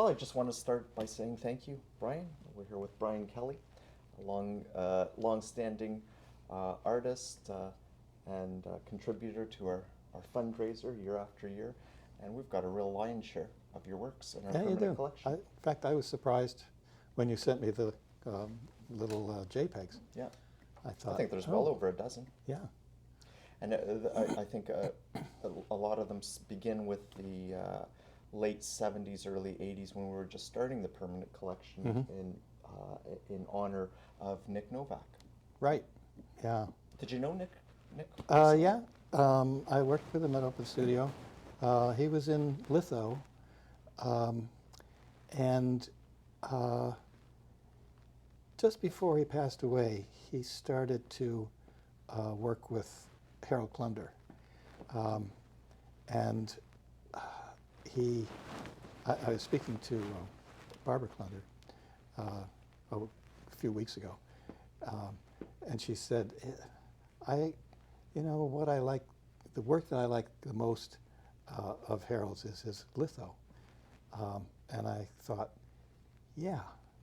Well, I just want to start by saying thank you, Brian. We're here with Brian Kelley, a long-standing artist and contributor to our fundraiser year after year, and we've got a real lion's share of your works in our Yeah, you permanent do. collection. In fact, I was surprised when you sent me the little JPEGs. Yeah, I I thought, think there's oh, well over a dozen. yeah, And I think a lot of them begin with the late 70s, early 80s when we were just starting the permanent collection in honor of Nick Novak. right, yeah. Did you know Nick? Yeah, I worked with him at Open Studio. He was in litho, and just before he passed away, he started to work with Harold Klunder. And I was speaking to Barbara Klunder a few weeks ago, and she said, what I like, the work that I like the most of Harold's is his litho. And I thought, yeah,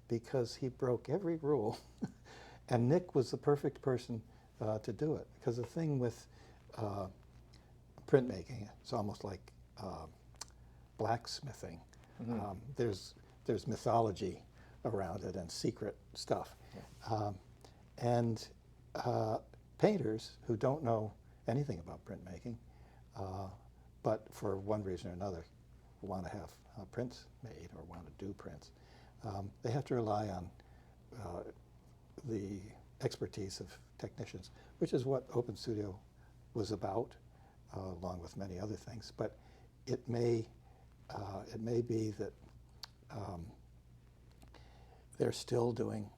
because he broke every rule. And Nick was the perfect person to do it. Because the thing with printmaking, it's almost like blacksmithing. There's mythology around it and secret stuff. Yeah. And painters who don't know anything about printmaking, but for one reason or another want to have prints made or want to do prints, they have to rely on the expertise of technicians, which is what Open Studio was about, along with many other things. But it may be that they're still doing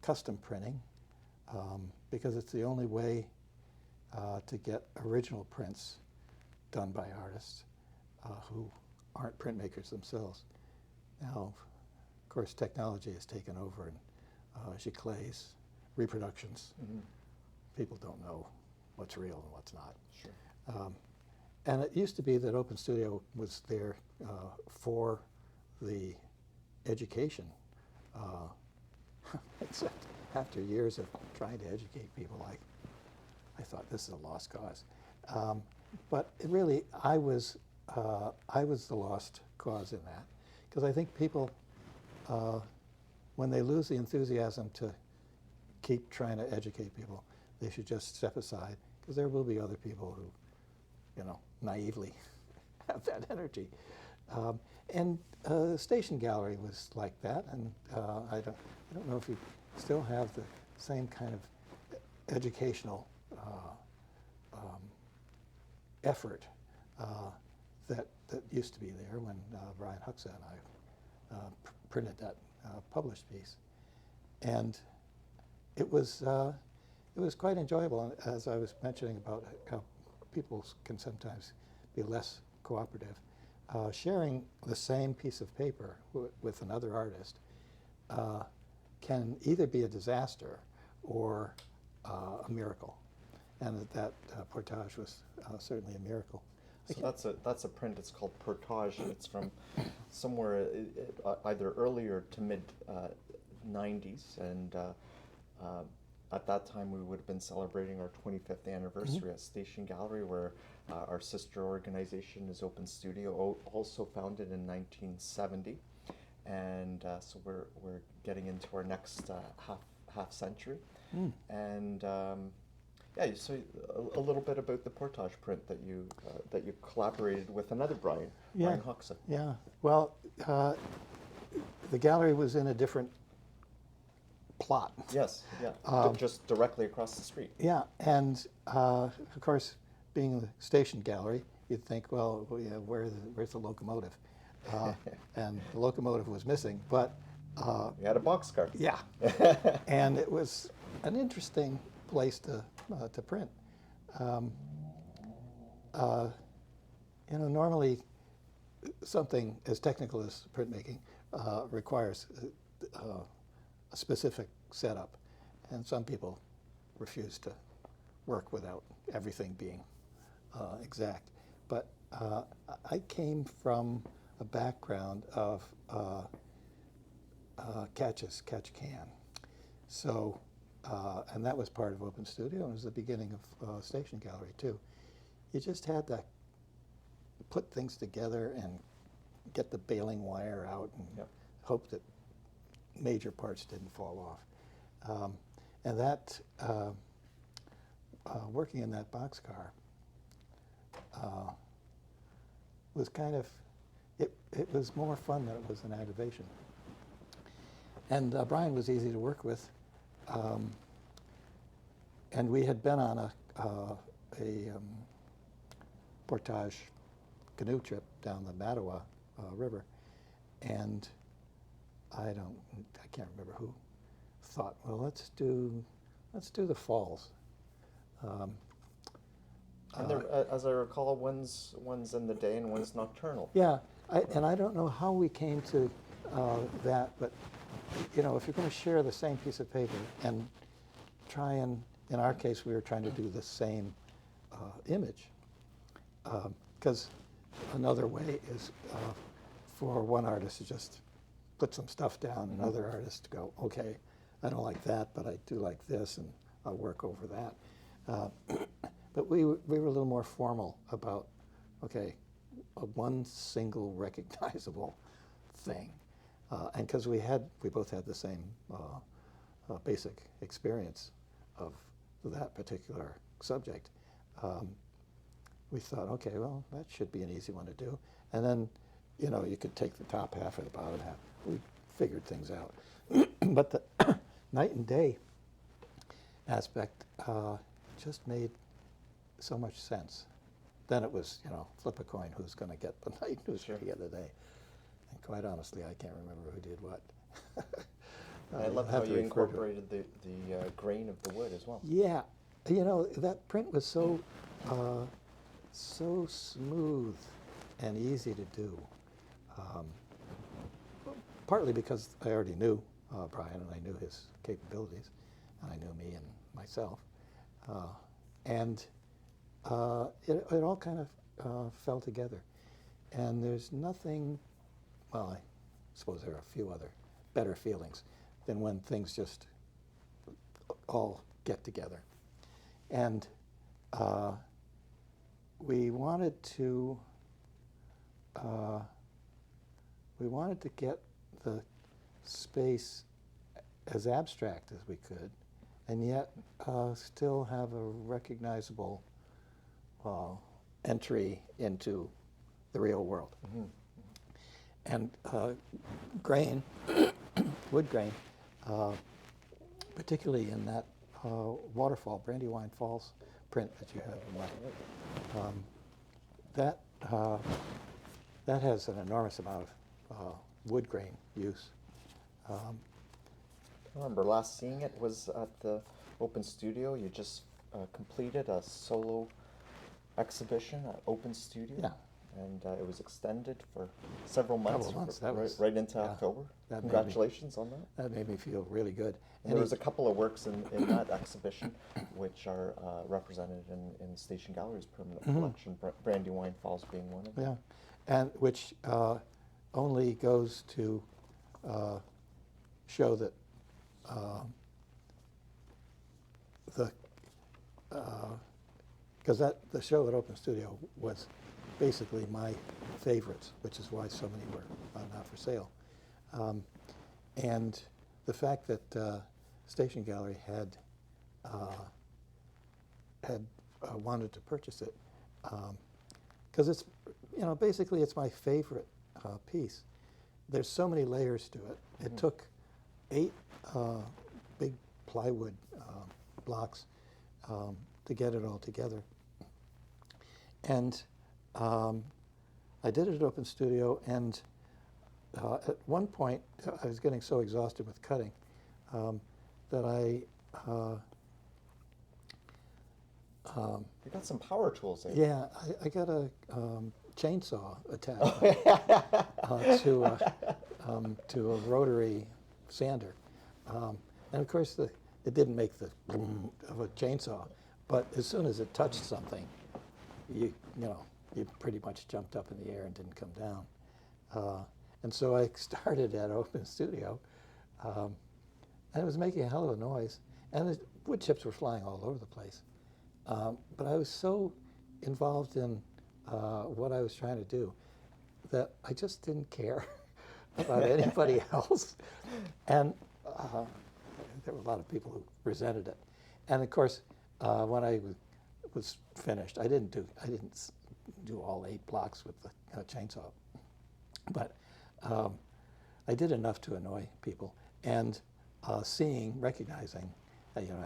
custom printing because it's the only way to get original prints done by artists who aren't printmakers themselves. Now, of course, technology has taken over, and giclées, reproductions. People don't know what's real and what's not. Sure. And it used to be that Open Studio was there for the education. Except after years of trying to educate people, I thought this is a lost cause. But it really, I was the lost cause in that, because I think people, when they lose the enthusiasm to keep trying to educate people, they should just step aside, because there will be other people who, naively have that energy. And the Station Gallery was like that, and I don't know if you still have the same kind of educational effort that used to be there when Brian Huxa and I printed that published piece. And it was quite enjoyable, and as I was mentioning about how people can sometimes be less cooperative. Sharing the same piece of paper with another artist can either be a disaster or a miracle, and that portage was certainly a miracle. So that's a print. It's called Portage. It's from somewhere either earlier to mid 90s, and at that time we would have been celebrating our 25th anniversary at Station Gallery, where our sister organization is Open Studio, also founded in 1970, and so we're getting into our next half century, and yeah. So a little bit about the Portage print that you collaborated with another Brian Huxa. Yeah. Well, the gallery was in a different plot. Yes, yeah, just directly across the street. Yeah, and of course, being the Station Gallery, you'd think, well, yeah, where's the locomotive? And the locomotive was missing, but we had a boxcar. Yeah, and it was an interesting place to print. Normally, something as technical as printmaking requires a specific setup, and some people refuse to work without everything being exact. But I came from a background of catch can. So, and that was part of Open Studio, and it was the beginning of Station Gallery too. You just had to put things together and get the baling wire out and Yep. hope that major parts didn't fall off. And that, working in that boxcar was kind of, it was more fun than it was an aggravation. And Brian was easy to work with. And we had been on a portage canoe trip down the Mattawa River, and I can't remember who thought, well, let's do the falls. And there, as I recall, one's in the day and one's nocturnal. Yeah, and I don't know how we came to that, but you know, if you're going to share the same piece of paper and try and, in our case, we were trying to do the same image, because another way is for one artist to just put some stuff down, and another artist to go, okay, I don't like that, but I do like this, and I'll work over that. But we were a little more formal about, okay, one single recognizable thing. And because we both had the same basic experience of that particular subject, we thought, okay, well, that should be an easy one to do. And then, you know, you could take the top half and the bottom half. We figured things out. But the night and day aspect just made so much sense. Then it was, you know, flip a coin, who's going to get the night, who's going to get the day. And quite honestly, I can't remember who did what. I love how you incorporated the grain of the wood as well. Yeah, you know, that print was so so smooth and easy to do. Partly because I already knew Brian and I knew his capabilities, and I knew me and myself, and it all kind of fell together. And there's nothing, well, I suppose there are a few other better feelings than when things just all get together. And we wanted to get the space as abstract as we could, and yet still have a recognizable entry into the real world. Mm-hmm. And grain, wood grain, particularly in that waterfall, Brandywine Falls print that you have in left, that has an enormous amount of wood grain use. I remember last seeing it was at the Open Studio. You just completed a solo exhibition at Open Studio. Yeah. And it was extended for several months, That was, right into yeah, October. that made Congratulations on that. That made me feel really good. And there was a couple of works in that exhibition which are represented in Station Gallery's permanent collection, Brandywine Falls being one of them. Yeah, and which only goes to show that because the show at Open Studio was basically my favorites, which is why so many were not for sale. And the fact that Station Gallery had wanted to purchase it, because it's, you know, basically it's my favorite piece. There's so many layers to it. It took 8 big plywood blocks to get it all together. And I did it at Open Studio, and at one point I was getting so exhausted with cutting that I You got some power tools there. yeah, I got a chainsaw attached to a rotary sander, and of course it didn't make the boom of a chainsaw, but as soon as it touched something, you pretty much jumped up in the air and didn't come down. And so I started at Open Studio, and it was making a hell of a noise, and the wood chips were flying all over the place. But I was so involved in what I was trying to do that I just didn't care about anybody else. And there were a lot of people who resented it. And of course, when I was finished, I didn't do all 8 blocks with the chainsaw, but I did enough to annoy people. And recognizing,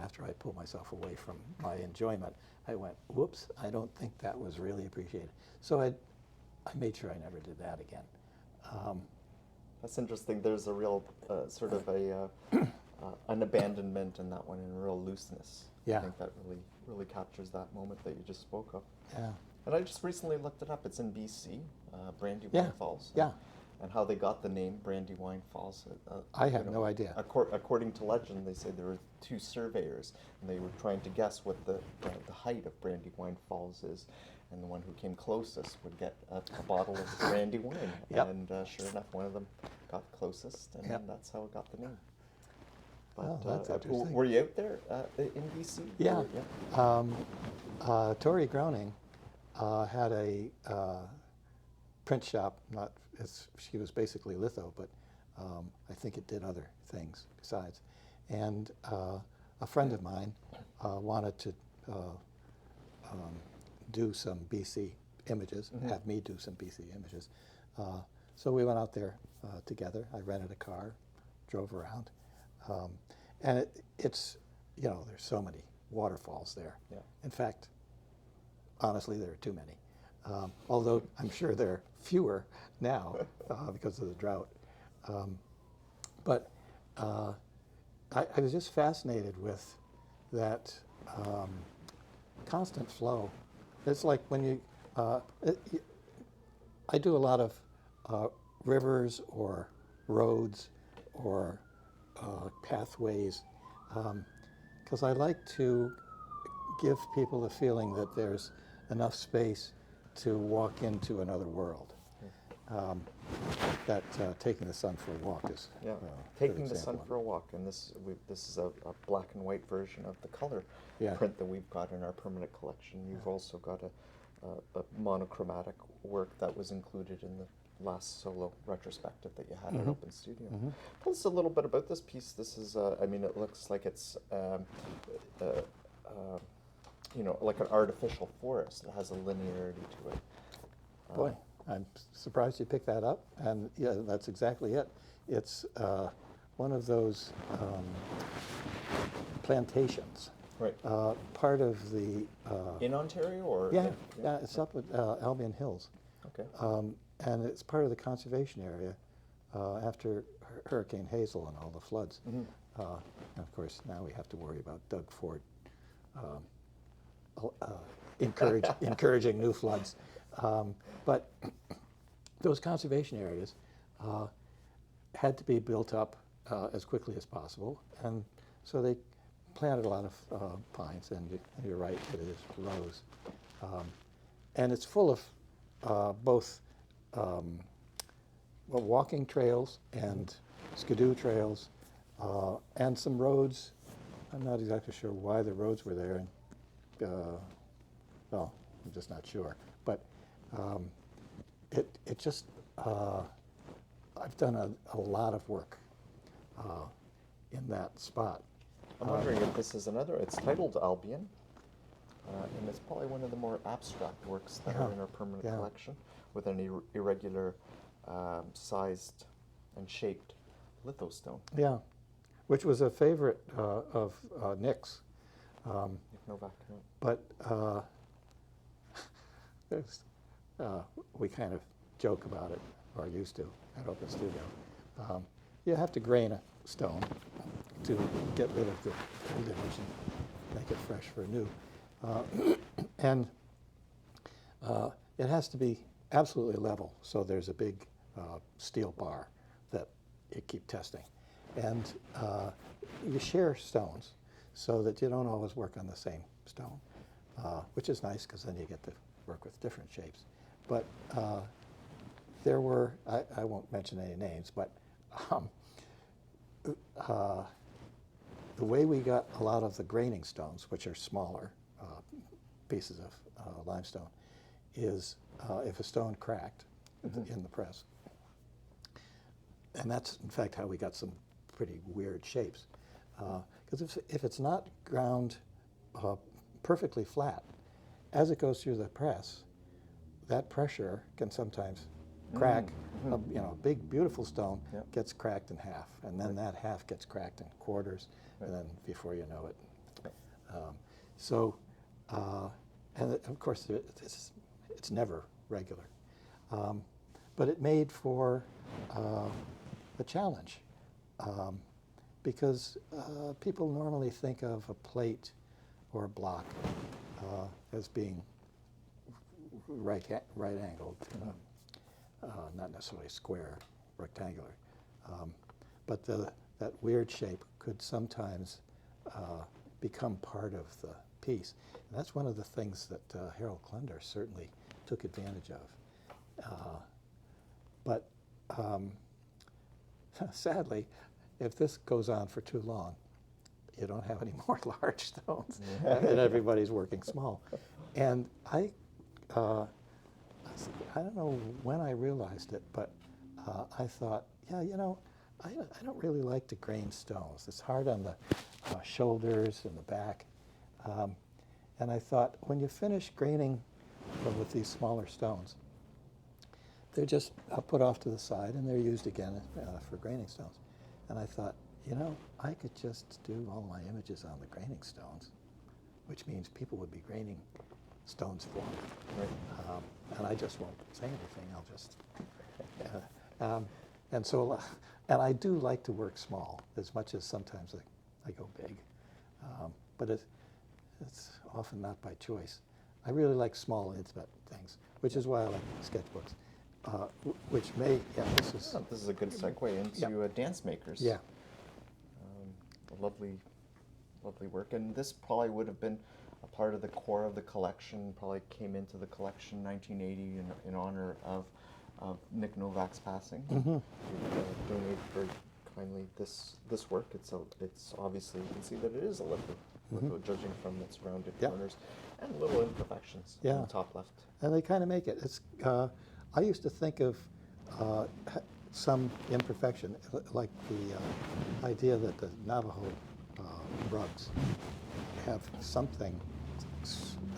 after I pulled myself away from my enjoyment, I went, whoops, I don't think that was really appreciated. So I made sure I never did that again. That's interesting. There's a real sort of an abandonment in that one, and a real looseness. Yeah. I think that really captures that moment that you just spoke of. Yeah. And I just recently looked it up. It's in BC, Brandywine Yeah. Falls. Yeah. And how they got the name Brandywine Falls. I have no idea. According to legend, they say there were 2 surveyors, and they were trying to guess what the height of Brandywine Falls is, and the one who came closest would get a bottle of brandy wine. Yep. And sure enough, one of them got closest, and Yep. that's how it got the name. But Oh, that's interesting. were you out there in BC? Yeah. Or- Tori Groening had a print shop. She was basically litho, but I think it did other things besides. And a friend of mine wanted to do some BC images, have me do some BC images. So we went out there together. I rented a car, drove around. And it's, there's so many waterfalls there. Yeah. In fact, honestly, there are too many. Although I'm sure there are fewer now because of the drought. But I was just fascinated with that constant flow. It's like when you, I do a lot of rivers or roads or pathways because I like to give people the feeling that there's enough space to walk into another world. That taking the sun for a walk is Yeah, a taking good the sun example. for a walk, and this is a black and white version of the color Yeah. print that we've got in our permanent collection. You've also got a monochromatic work that was included in the last solo retrospective that you had at Open Studio. Tell us a little bit about this piece. This is, it looks like it's, like an artificial forest. It has a linearity to it. Boy, I'm surprised you picked that up, and yeah, that's exactly it. It's one of those plantations. Right. Part of the In Ontario, or? yeah, it's up at Albion Hills, Okay. and it's part of the conservation area after Hurricane Hazel and all the floods. And of course, now we have to worry about Doug Ford encouraging new floods. But those conservation areas had to be built up as quickly as possible, and so they planted a lot of pines, and you're right, it is rose. And it's full of both walking trails and skidoo trails, and some roads. I'm not exactly sure why the roads were there, well, I'm just not sure. But it just, I've done a lot of work in that spot. I'm wondering if this is it's titled Albion, and it's probably one of the more abstract works that are in our permanent collection, with an irregular sized and shaped lithostone. Yeah, which was a favorite of Nick's. Novak, yeah. But we kind of joke about it, or used to, at Open Studio. You have to grain a stone to get rid of the old image and make it fresh for new. And it has to be absolutely level, so there's a big steel bar that you keep testing. And you share stones so that you don't always work on the same stone, which is nice because then you get to work with different shapes. But there were, I won't mention any names, but um, the way we got a lot of the graining stones, which are smaller pieces of limestone, is if a stone cracked in the press. And that's, in fact, how we got some pretty weird shapes. Because if it's not ground perfectly flat, as it goes through the press, that pressure can sometimes crack. A big, beautiful stone gets cracked in half, and then that half gets cracked in quarters, and then before you know it. And of course, it's never regular. But it made for a challenge, because people normally think of a plate or a block as being right angled, not necessarily square, rectangular. But that weird shape could sometimes become part of the piece. And that's one of the things that Harold Klunder certainly took advantage of. But sadly, if this goes on for too long, you don't have any more large stones, and everybody's working small. And I don't know when I realized it, but I thought, yeah, I don't really like to grain stones. It's hard on the shoulders and the back. And I thought, when you finish graining with these smaller stones, they're just put off to the side, and they're used again for graining stones. And I thought, I could just do all my images on the graining stones, which means people would be graining stones for me. Right. And I just won't say anything. I'll just... and I do like to work small, as much as sometimes I go big. But it's often not by choice. I really like small, intimate things, which is why I like sketchbooks. Which may, this is a good segue into dance makers. Yeah. Lovely work. And this probably would have been a part of the core of the collection, probably came into the collection 1980 in honor of Nick Novak's passing. Mm-hmm. He donated very kindly this work. It's obviously, you can see that it is a litho, judging from its rounded corners and little imperfections on the top left. And they kind of make it. It's I used to think of some imperfection, like the idea that the Navajo rugs have something,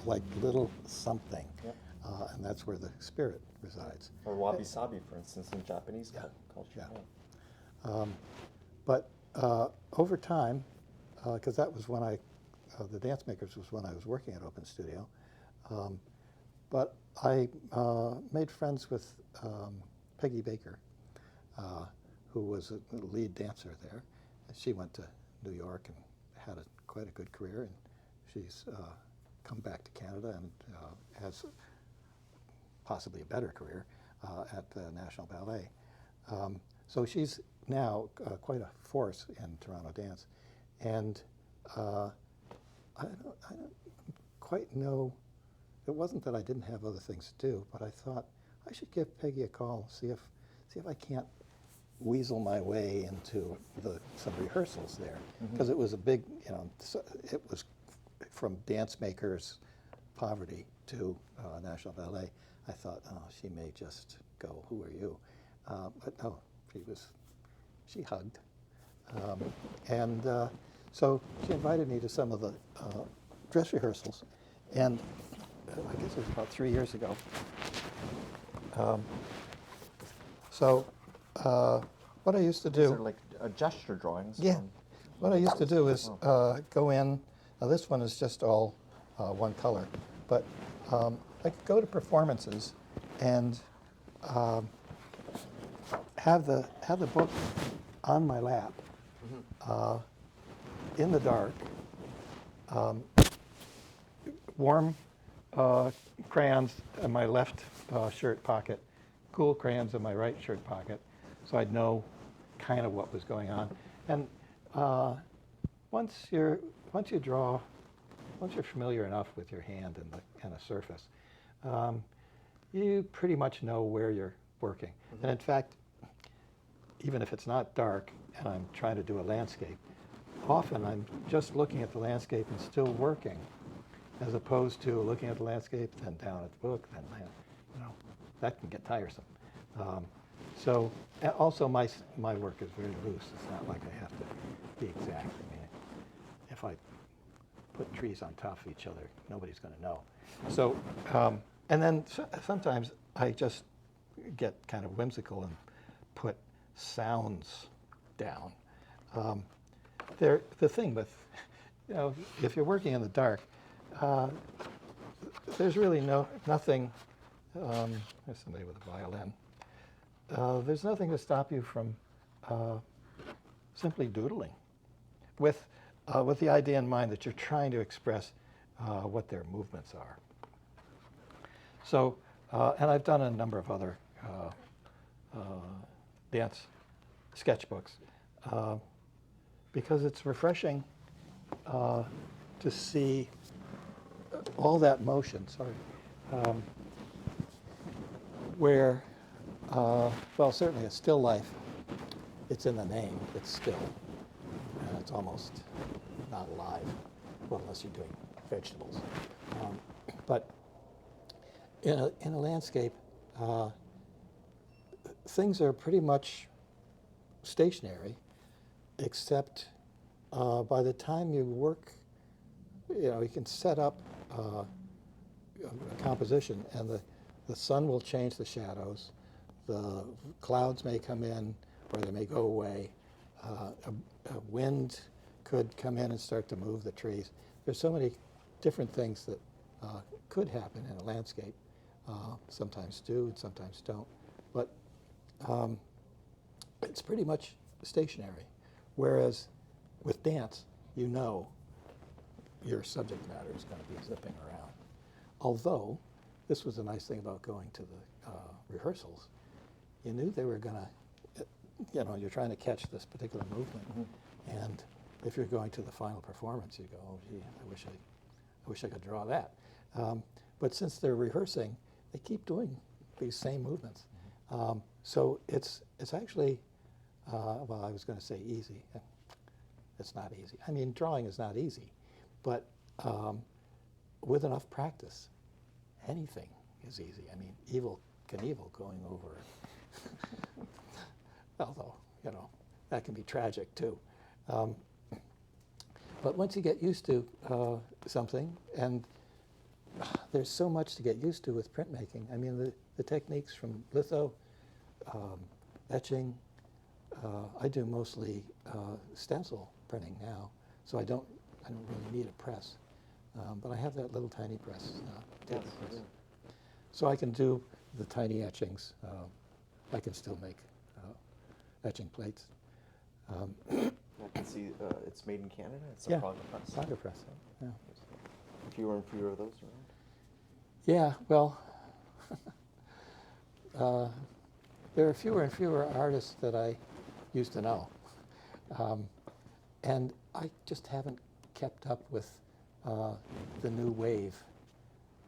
like little something, and that's where the spirit resides. Or wabi-sabi, for instance, in Japanese culture. Yeah. But over time, because that was when the Dance Makers was when I was working at Open Studio, but I made friends with Peggy Baker, who was a lead dancer there. And she went to New York and had quite a good career, and she's come back to Canada and has possibly a better career at the National Ballet. So she's now quite a force in Toronto dance. And I don't quite know. It wasn't that I didn't have other things to do, but I thought I should give Peggy a call, see if I can't weasel my way into some rehearsals there, because it was a big, it was from Dance Makers poverty to National Ballet. I thought, oh, she may just go, who are you? But no, she hugged. So she invited me to some of the dress rehearsals, and I guess it was about 3 years ago. What I used to do... These are like gesture drawings. Yeah. What I used to do is go in. Now this one is just all one color, but I could go to performances and have the book on my lap in the dark, warm crayons in my left shirt pocket, cool crayons in my right shirt pocket, so I'd know kind of what was going on. And once you're familiar enough with your hand and a surface, you pretty much know where your working. And in fact, even if it's not dark and I'm trying to do a landscape, often I'm just looking at the landscape and still working, as opposed to looking at the landscape, then down at the book, then that can get tiresome. So also my work is very loose. It's not like I have to be exact. I mean, if I put trees on top of each other, nobody's going to know. So, and then sometimes I just get kind of whimsical and put sounds down. The thing with, if you're working in the dark, there's really nothing. There's somebody with a violin. There's nothing to stop you from simply doodling, with the idea in mind that you're trying to express what their movements are. So, and I've done a number of other dance sketchbooks because it's refreshing to see all that motion. Sorry, where well, certainly a still life. It's in the name. It's still, and it's almost not alive. Well, unless you're doing vegetables. But in a landscape, things are pretty much stationary, except by the time you work, you can set up a composition, and the sun will change the shadows. The clouds may come in, or they may go away. A wind could come in and start to move the trees. There's so many different things that could happen in a landscape. Sometimes do and sometimes don't. But it's pretty much stationary. Whereas with dance, your subject matter is going to be zipping around. Although, this was a nice thing about going to the rehearsals. You knew they were going to, you're trying to catch this particular movement. Mm-hmm. And if you're going to the final performance, you go, oh, gee, I wish I could draw that. But since they're rehearsing, they keep doing these same movements. So it's actually, well, I was going to say easy. It's not easy. I mean, drawing is not easy. But with enough practice, anything is easy. I mean, Evel Knievel going over, although, that can be tragic too. But once you get used to something, and there's so much to get used to with printmaking. I mean, the techniques from litho, etching. I do mostly stencil printing now, so I don't really need a press. But I have that little tiny press, table press. So I can do the tiny etchings. I can still make etching plates. I can see it's made in Canada. It's a Praga press. Praga press. Yeah. Fewer and fewer of those around. Yeah. Well, there are fewer and fewer artists that I used to know, and I just haven't kept up with the new wave.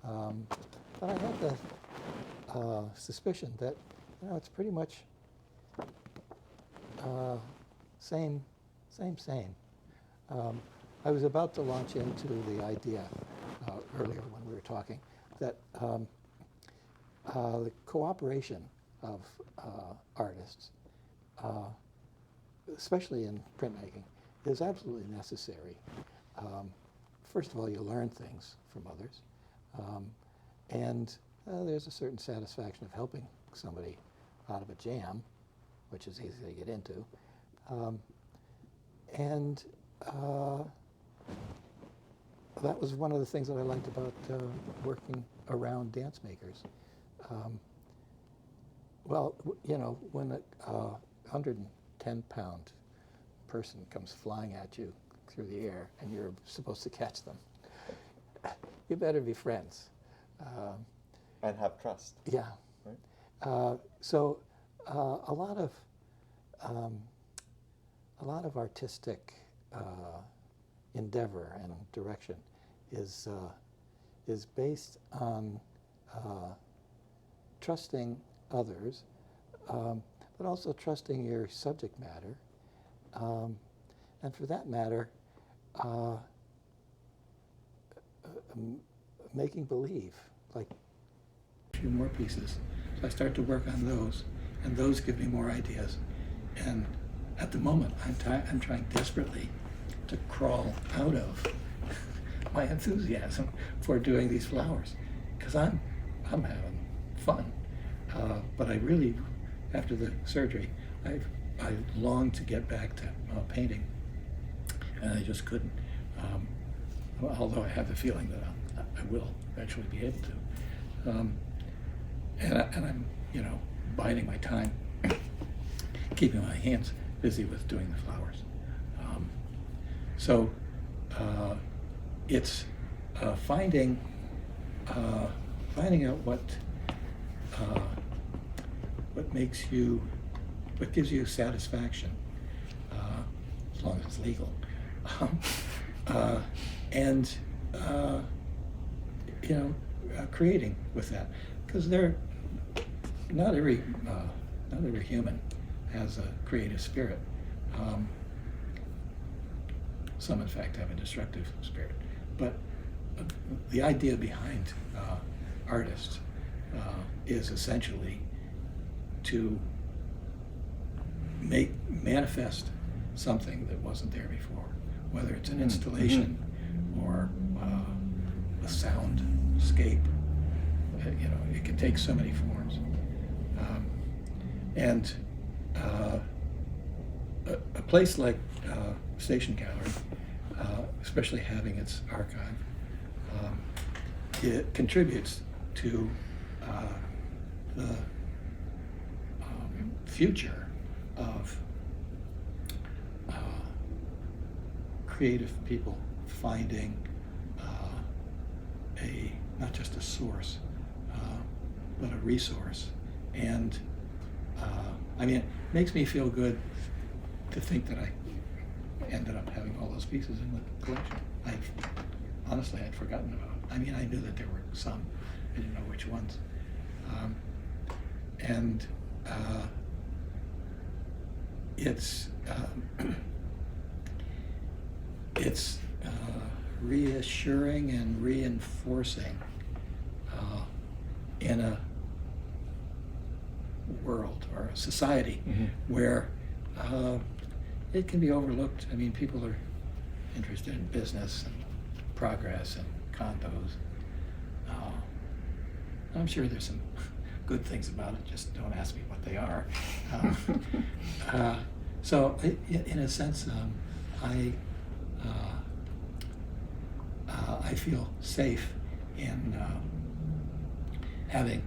But I have the suspicion that it's pretty much same. I was about to launch into the idea earlier when we were talking that the cooperation of artists, especially in printmaking, is absolutely necessary. First of all, you learn things from others, and there's a certain satisfaction of helping somebody out of a jam, which is easy to get into. And that was one of the things that I liked about working around dance makers. Well, when a 110-pound person comes flying at you through the air and you're supposed to catch them, you better be friends. And have trust. Yeah. Right? So a lot of artistic endeavor and direction is based on trusting others, but also trusting your subject matter, and for that matter, making believe. Like a few more pieces, so I start to work on those, and those give me more ideas. And at the moment, I'm trying desperately to crawl out of my enthusiasm for doing these flowers, because I'm having fun. But I really, after the surgery, I longed to get back to painting, and I just couldn't. Although I have the feeling that I will eventually be able to. And I'm, biding my time, keeping my hands busy with doing the flowers. So it's finding out what makes you, what gives you satisfaction, as long as it's legal, and creating with that, because not every human has a creative spirit. Some, in fact, have a destructive spirit. But the idea behind artists is essentially to manifest something that wasn't there before, whether it's an installation or a soundscape. It can take so many forms. And a place like Station Gallery, especially having its archive, it contributes to the future of creative people finding not just a source, but a resource. And it makes me feel good to think that I ended up having all those pieces in the collection. Honestly, I'd forgotten about it. I knew that there were some. I didn't know which ones. It's reassuring and reinforcing in a world or a society where it can be overlooked. People are interested in business and progress and condos. I'm sure there's some good things about it, just don't ask me what they are. So in a sense, I feel safe in having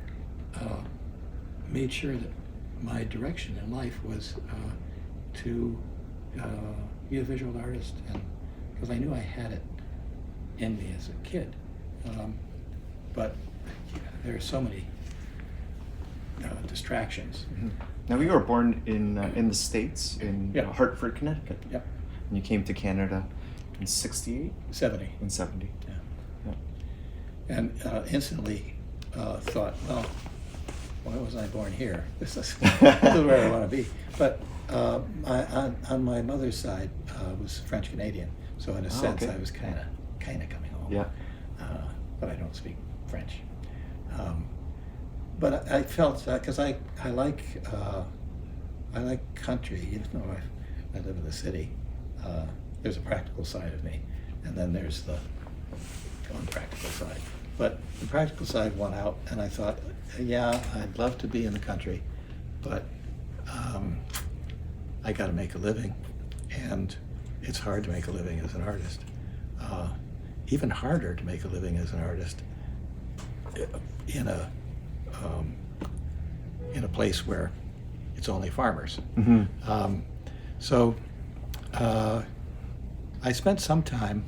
made sure that my direction in life was to be a visual artist, and because I knew I had it in me as a kid, but there are so many distractions. Now, you were born in the States, in Yeah. Hartford, Connecticut. Yep. And you came to Canada in 68? 70. In 70. Yeah. And instantly thought, well, why wasn't I born here? This is where I want to be. But on my mother's side was French Canadian, so in a sense okay. I was kind of coming home. Yeah. But I don't speak French. But I felt because I like country, even though I live in the city. There's a practical side of me, and then there's the unpractical side. But the practical side won out, and I thought, yeah, I'd love to be in the country, but I got to make a living, and it's hard to make a living as an artist. Even harder to make a living as an artist in a place where it's only farmers. So I spent some time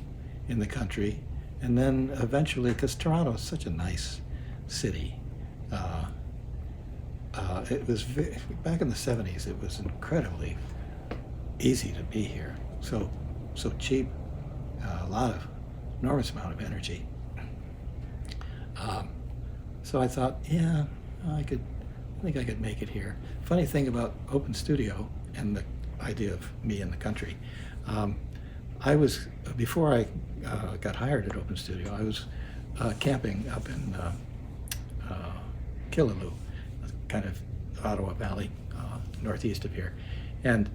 in the country, and then eventually, because Toronto is such a nice city, it was back in the 70s. It was incredibly easy to be here. So cheap, enormous amount of energy. So I thought, yeah, I could think I could make it here. Funny thing about Open Studio and the idea of me in the country, I was, before I got hired at Open Studio, I was camping up in Kelley, kind of Ottawa Valley, northeast of here. And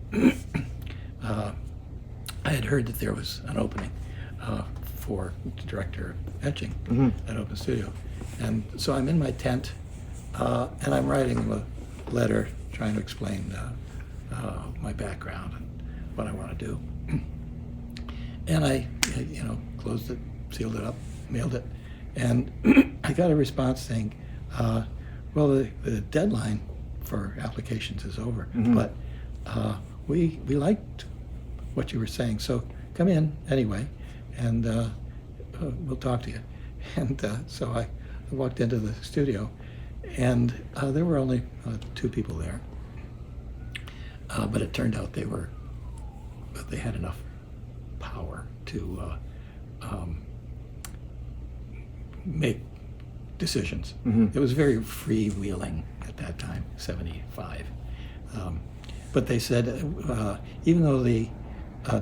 I had heard that there was an opening for the director of etching at Open Studio. And so I'm in my tent, and I'm writing a letter trying to explain my background and what I want to do. And I, closed it, sealed it up, mailed it, and I got a response saying, well, the deadline for applications is over, but we liked what you were saying, so come in anyway, and we'll talk to you. And so I walked into the studio, and there were only 2 people there, but it turned out they had enough power to make decisions. It was very freewheeling at that time, 75. But they said, even though the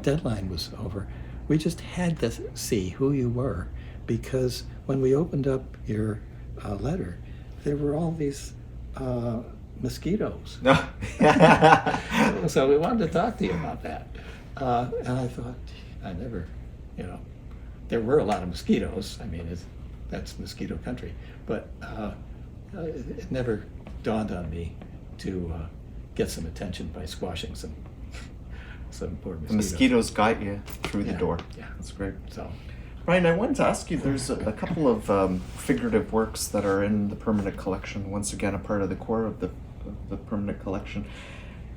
deadline was over, we just had to see who you were, because when we opened up your letter, there were all these mosquitoes. No. So we wanted to talk to you about that. And I thought, I never, there were a lot of mosquitoes. I mean, that's mosquito country. But it never dawned on me to get some attention by squashing some poor mosquitoes. The mosquitoes got you through the door. Yeah. That's great. So, Brian, I wanted to ask you, there's a couple of figurative works that are in the permanent collection, once again a part of the core of the permanent collection.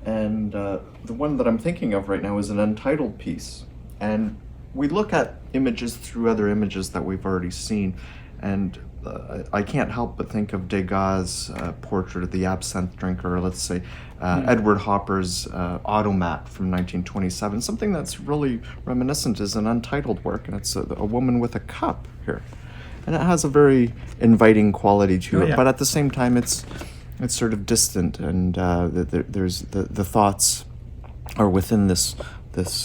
And the one that I'm thinking of right now is an untitled piece. And we look at images through other images that we've already seen, and I can't help but think of Degas' portrait of the absinthe drinker, or let's say Edward Hopper's Automat from 1927. Something that's really reminiscent is an untitled work, and it's a woman with a cup here. And it has a very inviting quality to it, but at the same time it's sort of distant, and there's the thoughts are within this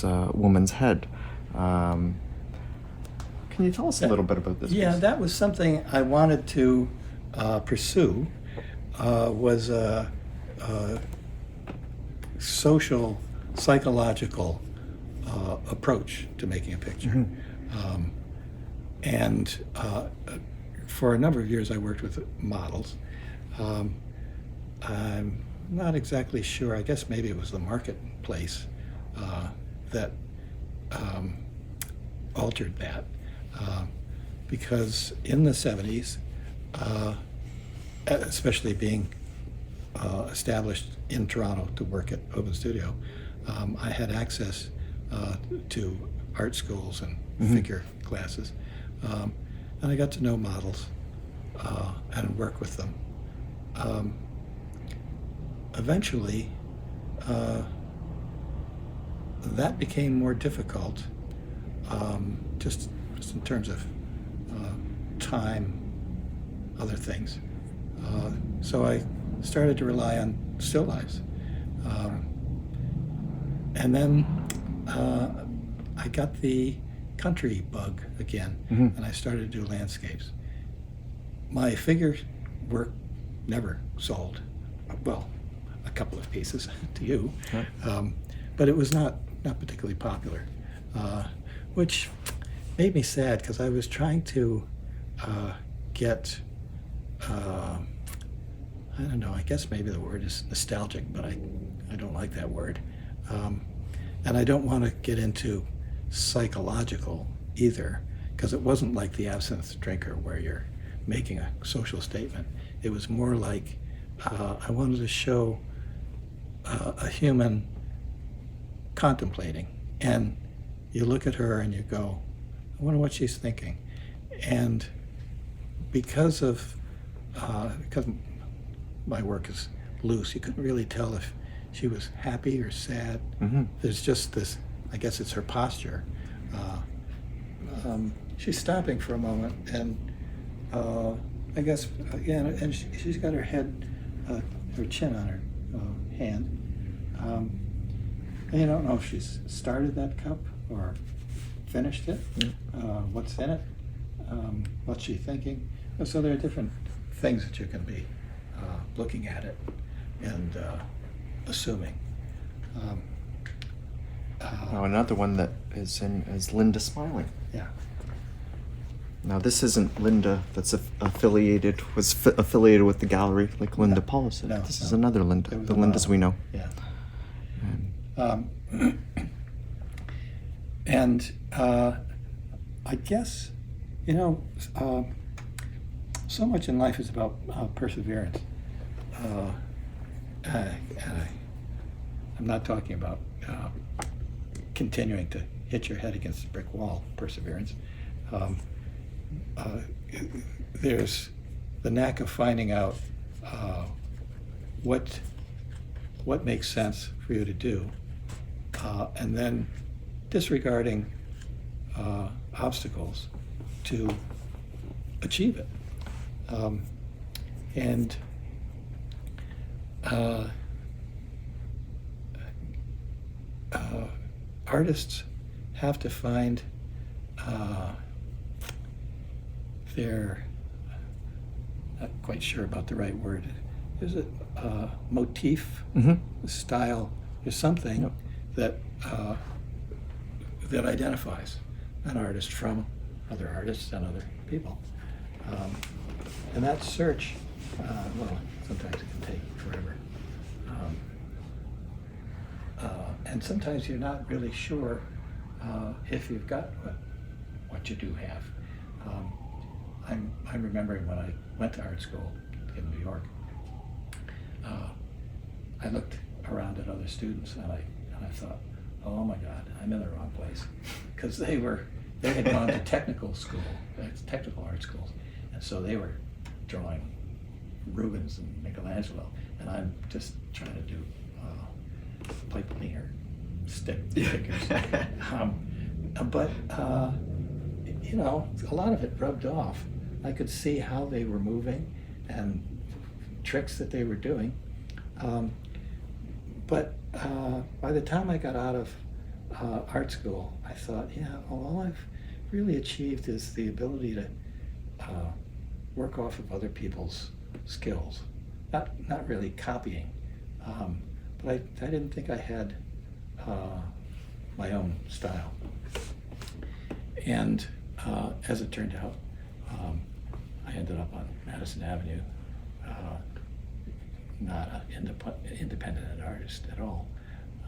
woman's head. Can you tell us a little bit about this? Yeah, piece? that was something I wanted to pursue, was a social, psychological approach to making a picture. And for a number of years I worked with models. I'm not exactly sure, I guess maybe it was the marketplace that altered that. Because in the 70s, especially being established in Toronto to work at Open Studio, I had access to art schools and figure classes. And I got to know models and work with them. Eventually, that became more difficult, just in terms of time, other things. So I started to rely on still lifes. And then I got the country bug again, and I started to do landscapes. My figure work never sold. Well, a couple of pieces to you, but it was not particularly popular, which made me sad, because I was trying to get, I don't know, I guess maybe the word is nostalgic, but I don't like that word. And I don't want to get into psychological either, because it wasn't like the absinthe drinker where you're making a social statement. It was more like I wanted to show a human contemplating, and you look at her and you go, I wonder what she's thinking. And because my work is loose, you couldn't really tell if she was happy or sad. There's just this, I guess it's her posture. She's stopping for a moment, and I guess, again, and she's got her head her chin on her hand. And you don't know if she's started that cup or finished it, what's in it, what's she thinking. And so there are different things that you can be looking at it and assuming. Now another one that is in is Linda smiling. Yeah. Now this isn't Linda that's affiliated with the gallery like Linda No. Paulus. No, This no. is another Linda, There was the a Lindas lot. we know. Yeah. And And I guess, so much in life is about perseverance. I'm not talking about continuing to hit your head against a brick wall, perseverance. There's the knack of finding out what makes sense for you to do, and then disregarding obstacles to achieve it. And artists have to find their, not quite sure about the right word, is it motif, style, is something Yep. that that identifies an artist from other artists and other people. And that search, well, sometimes it can take forever. And sometimes you're not really sure if you've got what you do have. I'm remembering when I went to art school in New York, I looked around at other students and I thought, oh my God, I'm in the wrong place, because they had gone to technical school, technical art schools, and so they were drawing Rubens and Michelangelo, and I'm just trying to do pipe cleaner, stickers. But a lot of it rubbed off. I could see how they were moving and tricks that they were doing. But by the time I got out of art school, I thought, all I've really achieved is the ability to work off of other people's skills, not really copying. But I didn't think I had my own style. And as it turned out, I ended up on Madison Avenue, not an independent artist at all.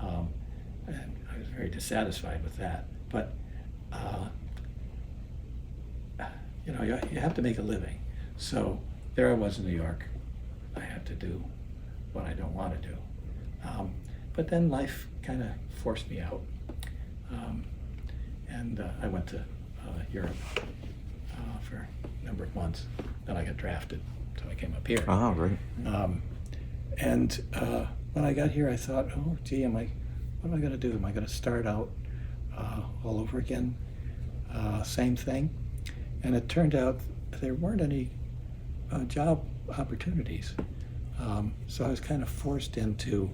And I was very dissatisfied with that. But, you have to make a living. So there I was in New York. I had to do what I don't want to do. But then life kind of forced me out. And I went to Europe for a number of months. Then I got drafted, so I came up here. Ah, right. And when I got here, I thought, oh, gee, what am I going to do? Am I going to start out all over again? Same thing. And it turned out there weren't any job opportunities. So I was kind of forced into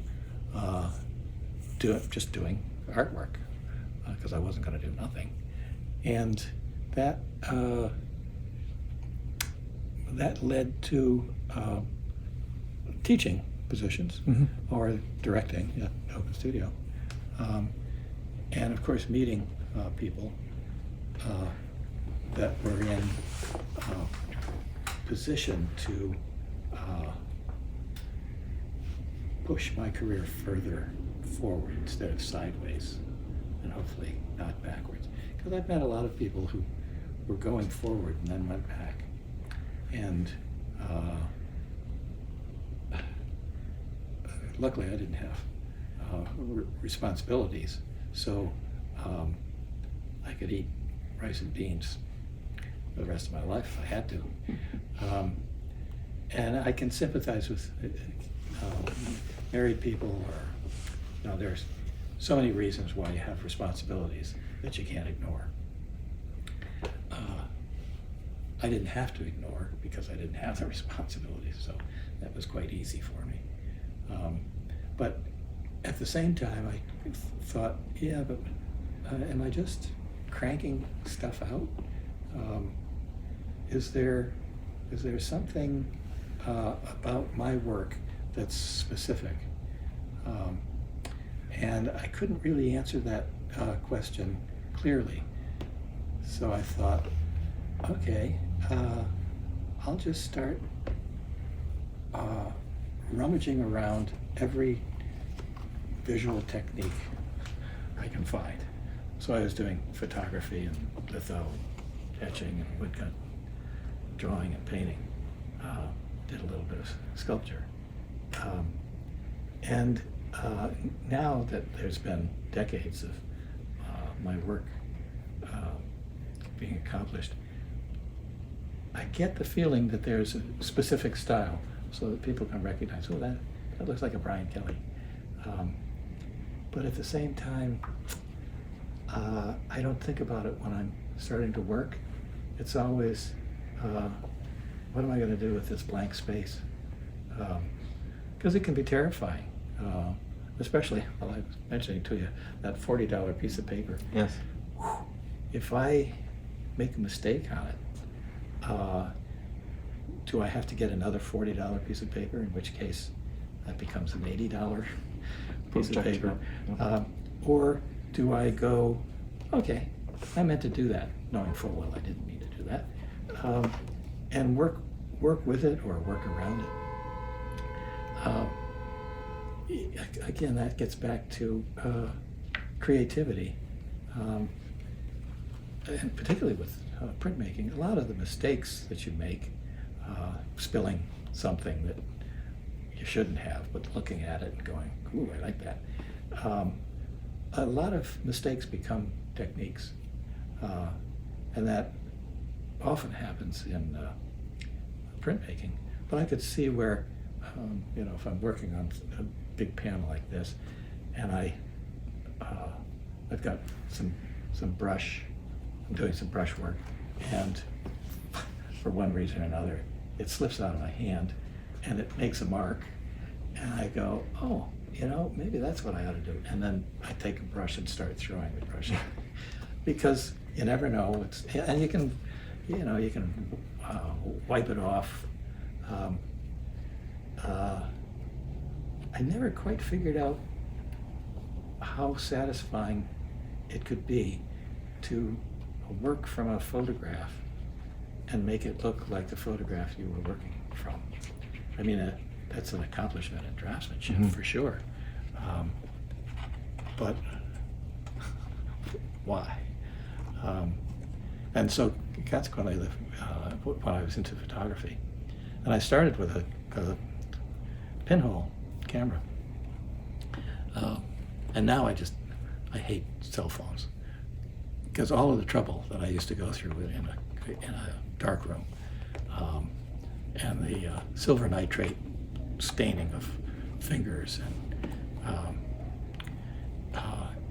just doing artwork, because I wasn't going to do nothing. And that led to teaching positions or directing at Open Studio. And of course meeting people that were in position to push my career further forward instead of sideways, and hopefully not backwards. Because I've met a lot of people who were going forward and then went back. And luckily I didn't have responsibilities, so I could eat rice and beans for the rest of my life if I had to. And I can sympathize with married people, or there's so many reasons why you have responsibilities that you can't ignore. I didn't have to ignore because I didn't have the responsibilities, so that was quite easy for me. But at the same time, I thought, yeah, but am I just cranking stuff out? Is there something about my work that's specific? And I couldn't really answer that question clearly. So I thought, okay, I'll just start rummaging around every visual technique I can find. So I was doing photography and litho, etching and woodcut, drawing and painting. Did a little bit of sculpture. And now that there's been decades of my work being accomplished, I get the feeling that there's a specific style so that people can recognize, oh, that looks like a Brian Kelley. But at the same time, I don't think about it when I'm starting to work. It's always, what am I going to do with this blank space? Because it can be terrifying, especially, well, I was mentioning to you, that $40 piece of paper. Yes. If I make a mistake on it, do I have to get another $40 piece of paper, in which case that becomes an $80 piece of paper? Or do I go, okay, I meant to do that, knowing full well I didn't mean to do that, and work with it or work around it. Again, that gets back to creativity, and particularly with printmaking. A lot of the mistakes that you make, spilling something that you shouldn't have, but looking at it and going, ooh, I like that. A lot of mistakes become techniques, and that often happens in printmaking. But I could see where, if I'm working on a big panel like this, and I've got some brush, I'm doing some brush work, and for one reason or another, it slips out of my hand, and it makes a mark, and I go, oh, maybe that's what I ought to do. And then I take a brush and start throwing the brush, because you never know. And you can wipe it off. I never quite figured out how satisfying it could be to work from a photograph and make it look like the photograph you were working from. I mean, that's an accomplishment in draftsmanship, for sure. But why? And so consequently, when I was into photography, and I started with a pinhole camera, and now I hate cell phones, because all of the trouble that I used to go through in a dark room, and the silver nitrate staining of fingers, and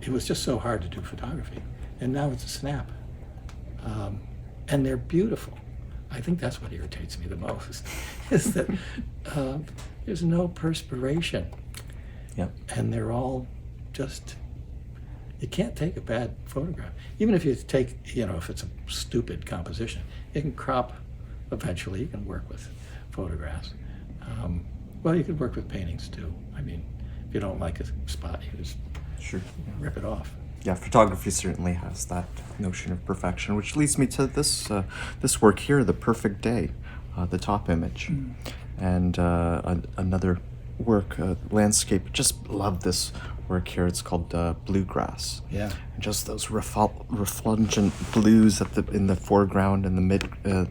it was just so hard to do photography. And now it's a snap, and they're beautiful. I think that's what irritates me the most, is that there's no perspiration. Yep. And they're all just, you can't take a bad photograph. Even if you take, if it's a stupid composition, you can crop eventually. You can work with photographs. Well, you could work with paintings too. I mean, if you don't like a spot, you just rip it off. Yeah, photography certainly has that notion of perfection, which leads me to this this work here, The Perfect Day, the top image, and another work, landscape. Just love this work here. It's called Bluegrass. Yeah. And just those refulgent blues in the foreground and the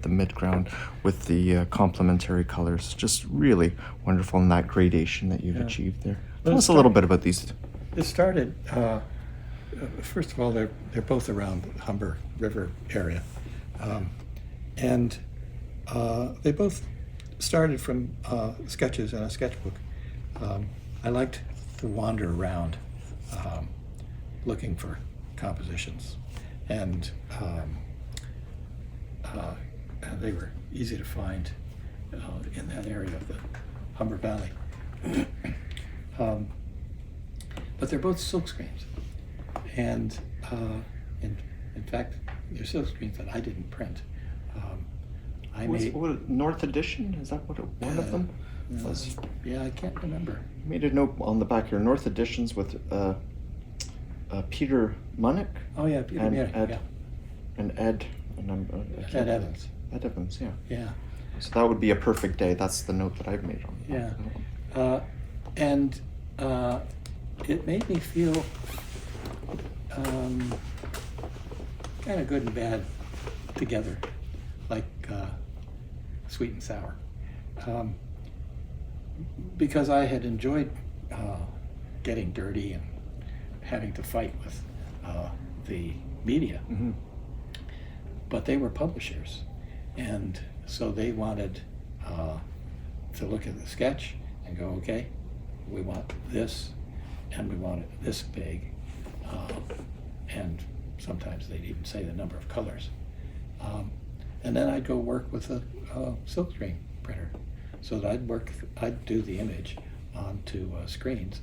midground with the complementary colors. Just really wonderful, in that gradation that you've achieved there. Tell us a little bit about these. It started. First of all, they're both around the Humber River area, and they both started from sketches in a sketchbook. I liked to wander around looking for compositions, and they were easy to find in that area of the Humber Valley. But they're both silk screens. And in fact, they're silk screens that I didn't print. I made North Edition? Is that what one of them was? Yeah, I can't remember. I made a note on the back here. North Editions with Peter Munnick. Oh yeah, Peter and Munnick, Ed, yeah. And Ed. Ed Evans. Ed Evans, yeah. Yeah. So that would be a perfect day. That's the note that I've made on. Yeah. And it made me feel kind of good and bad together, like sweet and sour. Because I had enjoyed getting dirty and having to fight with the media. Mm-hmm. But they were publishers, and so they wanted to look at the sketch and go, okay, we want this, and we want it this big, and sometimes they'd even say the number of colors. And then I'd go work with a silkscreen printer, so that I'd do the image onto screens,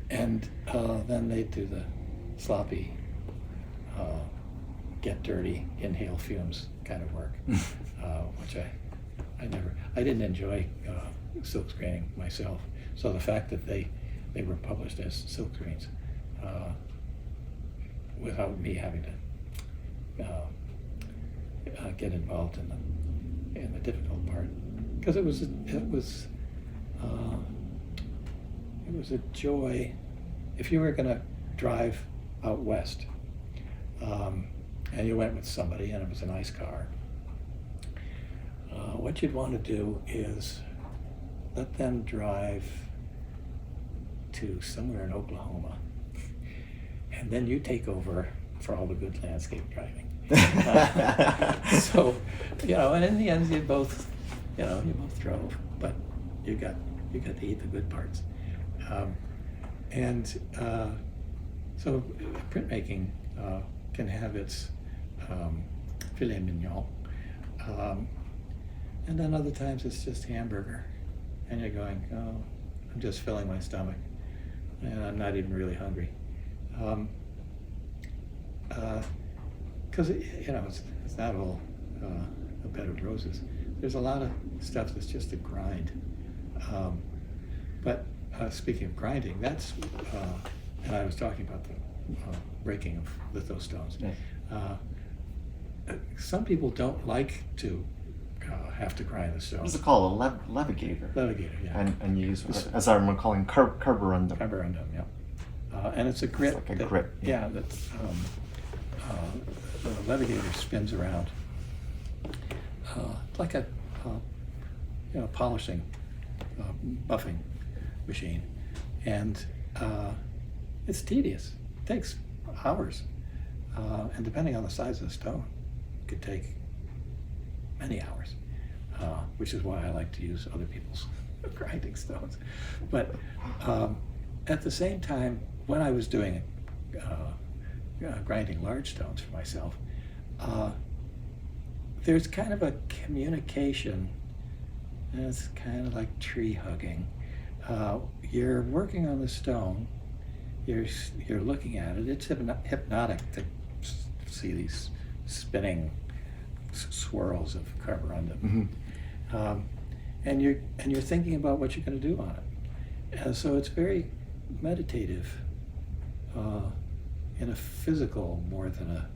and then they'd do the sloppy, get dirty, inhale fumes kind of work, which I didn't enjoy silk screening myself. So the fact that they were published as silk screens without me having to get involved in the difficult part, because it was a joy. If you were going to drive out west, and you went with somebody and it was a nice car, what you'd want to do is let them drive to somewhere in Oklahoma, and then you take over for all the good landscape driving. So, and in the end, you both drove, but you got to eat the good parts. So printmaking can have its filet mignon, and then other times it's just hamburger, and you're going, oh, I'm just filling my stomach, and I'm not even really hungry, because it's not all a bed of roses. There's a lot of stuff that's just a grind, but speaking of grinding, that's and I was talking about the breaking of lithostones. Yeah. Some people don't like to have to grind the stone. What is it called? A levigator. Levigator, yeah. And you use, as I remember calling, carborundum. Carborundum, yeah. And it's a grit. It's like a grit. Yeah, that's the levigator spins around like a polishing, buffing machine, and it's tedious. It takes hours, and depending on the size of the stone, it could take many hours, which is why I like to use other people's grinding stones. But at the same time, when I was doing grinding large stones for myself, there's kind of a communication, and it's kind of like tree hugging. You're working on the stone, you're looking at it. It's hypnotic to see these spinning swirls of carborundum, Mm-hmm. and you're thinking about what you're going to do on it. And so it's very meditative in a physical more than a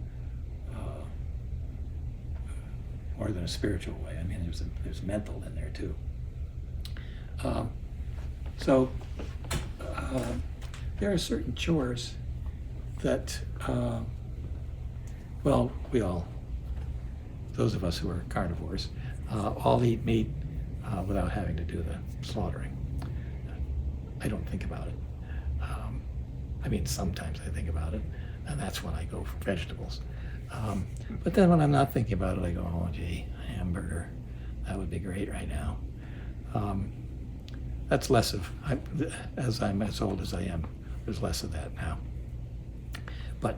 spiritual way. I mean, there's mental in there too. So there are certain chores that, those of us who are carnivores, all eat meat without having to do the slaughtering. I don't think about it. I mean, sometimes I think about it, and that's when I go for vegetables. But then when I'm not thinking about it, I go, oh, gee, a hamburger, that would be great right now. That's less of, as I'm as old as I am, there's less of that now. But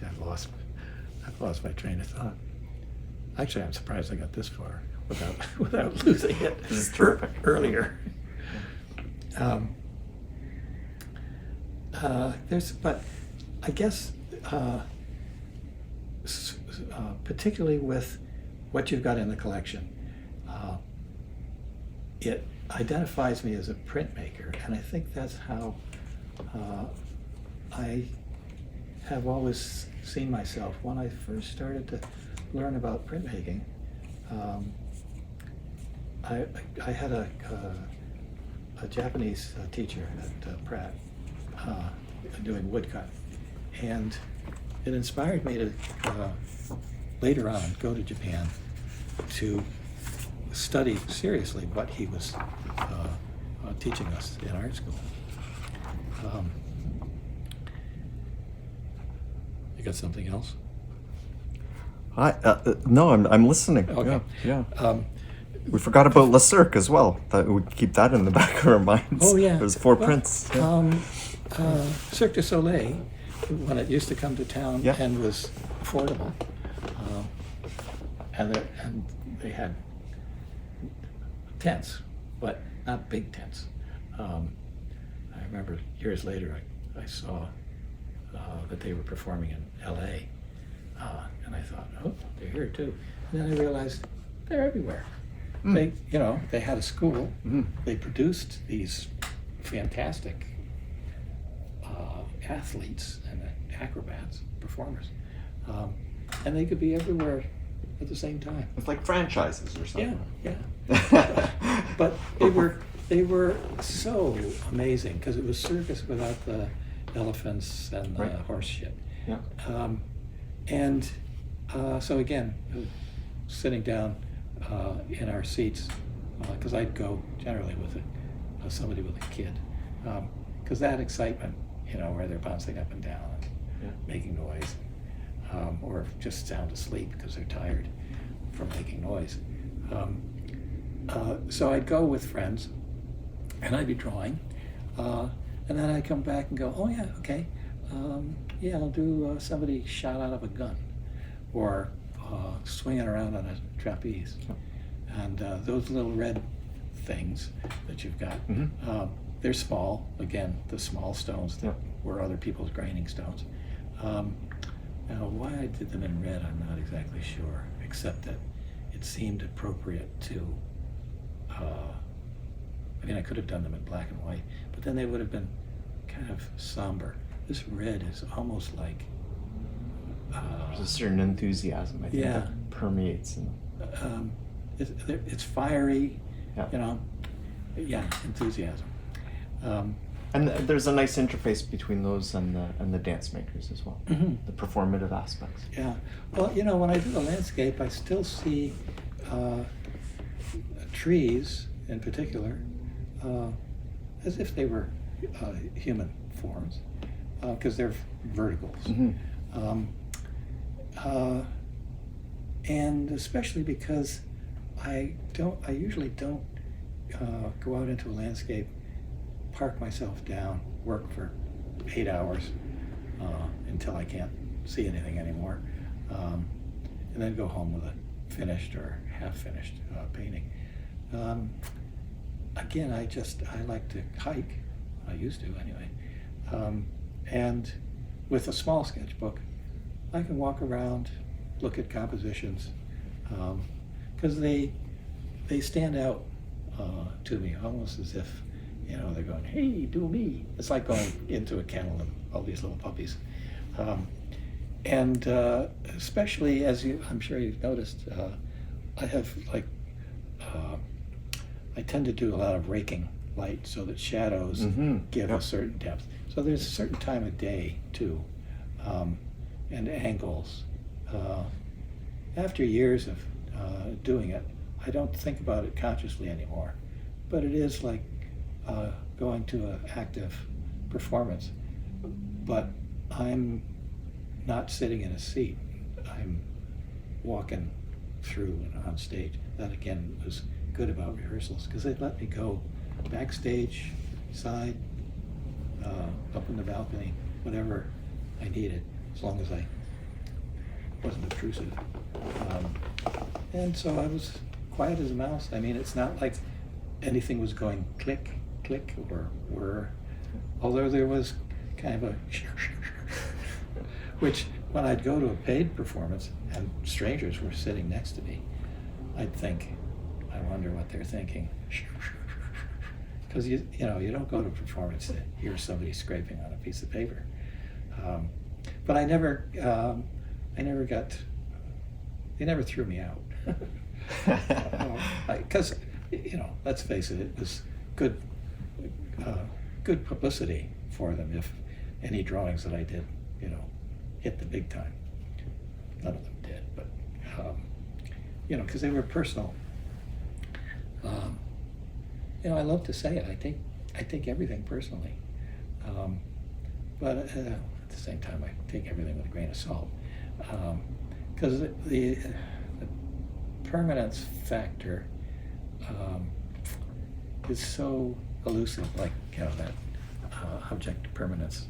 I've lost lost my train of thought. Actually, I'm surprised I got this far without without losing it. This is terrific. Earlier. But I guess particularly with what you've got in the collection, it identifies me as a printmaker, and I think that's how I have always seen myself. When I first started to learn about printmaking, I had a Japanese teacher at Pratt doing woodcut, and it inspired me to later on go to Japan to study seriously what he was teaching us in art school. You got something else? No, I'm listening. Okay. Yeah. We forgot about Le Cirque as well. We keep that in the back of our minds. Oh yeah. There's four Well, prints. Yeah. Cirque du Soleil, when it used to come to town Yeah. and was affordable, and they had tents, but not big tents. I remember years later I saw that they were performing in L.A. And I thought, oh, they're here too. And then I realized they're everywhere. They had a school. They produced these fantastic athletes and acrobats, performers, and they could be everywhere at the same time. It's like franchises or something. Yeah. But they were so amazing because it was circus without the elephants and the Right. horse shit. Yeah. And so again, sitting down in our seats, because I'd go generally with somebody with a kid, because that excitement, where they're bouncing up and down and making noise, or just sound asleep because they're tired from making noise. So I'd go with friends, and I'd be drawing, and then I'd come back and go, oh yeah, okay, yeah, I'll do somebody shot out of a gun, or swinging around on a trapeze. And those little red things that you've got, they're small. Again, the small stones that were other people's graining stones. Now, why I did them in red, I'm not exactly sure, except that it seemed appropriate to, I could have done them in black and white, but then they would have been kind of somber. This red is almost like... There's a certain enthusiasm, I think, that permeates. It's fiery, Yeah. Enthusiasm. And there's a nice interface between those and the dance makers as well, the performative aspects. Yeah. Well, when I do the landscape, I still see trees in particular as if they were human forms, because they're verticals. And especially because I usually don't go out into a landscape, park myself down, work for 8 hours until I can't see anything anymore, and then go home with a finished or half-finished painting. Again, I like to hike. I used to anyway. And with a small sketchbook, I can walk around, look at compositions, because they stand out to me almost as if they're going, hey, do me. It's like going into a kennel and all these little puppies, and especially as I'm sure you've noticed, I have I tend to do a lot of raking light so that shadows give a certain depth. So there's a certain time of day too, and angles. After years of doing it, I don't think about it consciously anymore, but it is like going to an active performance, but I'm not sitting in a seat. I'm walking through and on stage. That again was good about rehearsals, because they'd let me go backstage, side, up in the balcony, whatever I needed, as long as I wasn't obtrusive. And so I was quiet as a mouse. I mean, it's not like anything was going click, click, or whir, although there was kind of a which when I'd go to a paid performance and strangers were sitting next to me, I'd think, I wonder what they're thinking. Because you know, you don't go to a performance to hear somebody scraping on a piece of paper. But I never got, they never threw me out. Because, you know, let's face it, it was good publicity for them if any drawings that I did, you know, hit the big time. None of them did, but, you know, because they were personal. You know, I love to say it. I take everything personally, but at the same time, I take everything with a grain of salt, because the permanence factor is so elusive. Like, you know, that objective permanence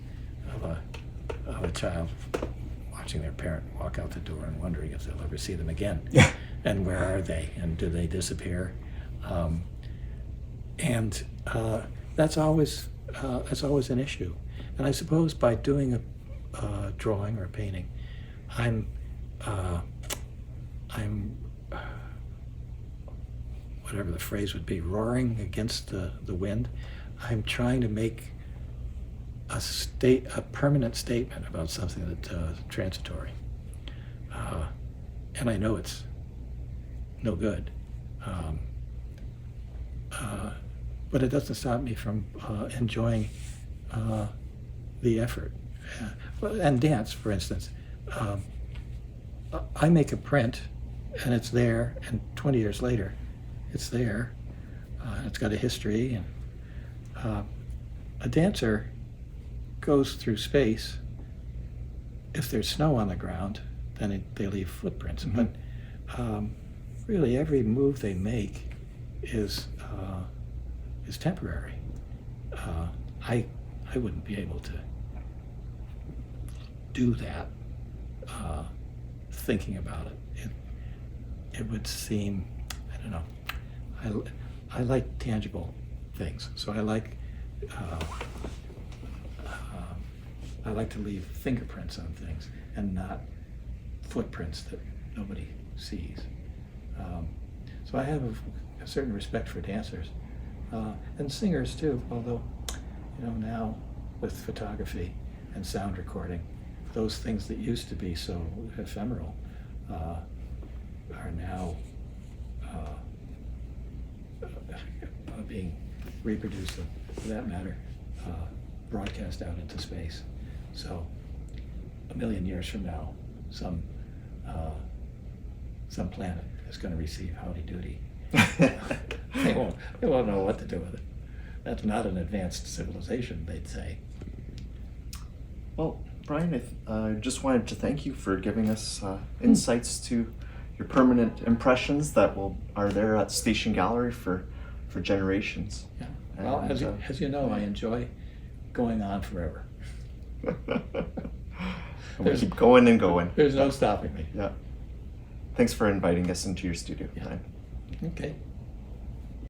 of a child watching their parent walk out the door and wondering if they'll ever see them again, and where are they, and do they disappear? And that's always an issue. And I suppose by doing a drawing or a painting, I'm whatever the phrase would be, roaring against the wind. I'm trying to make a permanent statement about something that's transitory. And I know it's no good. But it doesn't stop me from enjoying the effort. And dance, for instance. I make a print, and it's there, and 20 years later, it's there. It's got a history. And a dancer goes through space. If there's snow on the ground, then they leave footprints. Mm-hmm. But really, every move they make is temporary. I wouldn't be able to do that thinking about it. It would seem, I don't know, I like tangible things, so I like to leave fingerprints on things and not footprints that nobody sees. So I have a certain respect for dancers. And singers too, although, you know, now with photography and sound recording, those things that used to be so ephemeral are now being reproduced, and for that matter, broadcast out into space. So 1 million years from now, some planet is going to receive Howdy Doody. They won't know what to do with it. That's not an advanced civilization, they'd say. Well, Brian, I just wanted to thank you for giving us insights to your permanent impressions that are there at Station Gallery for generations. Yeah. Well, as you know, I enjoy going on forever. And we keep going and going. There's no stopping me. Yeah. Thanks for inviting us into your studio, Yeah. Brian. Okay.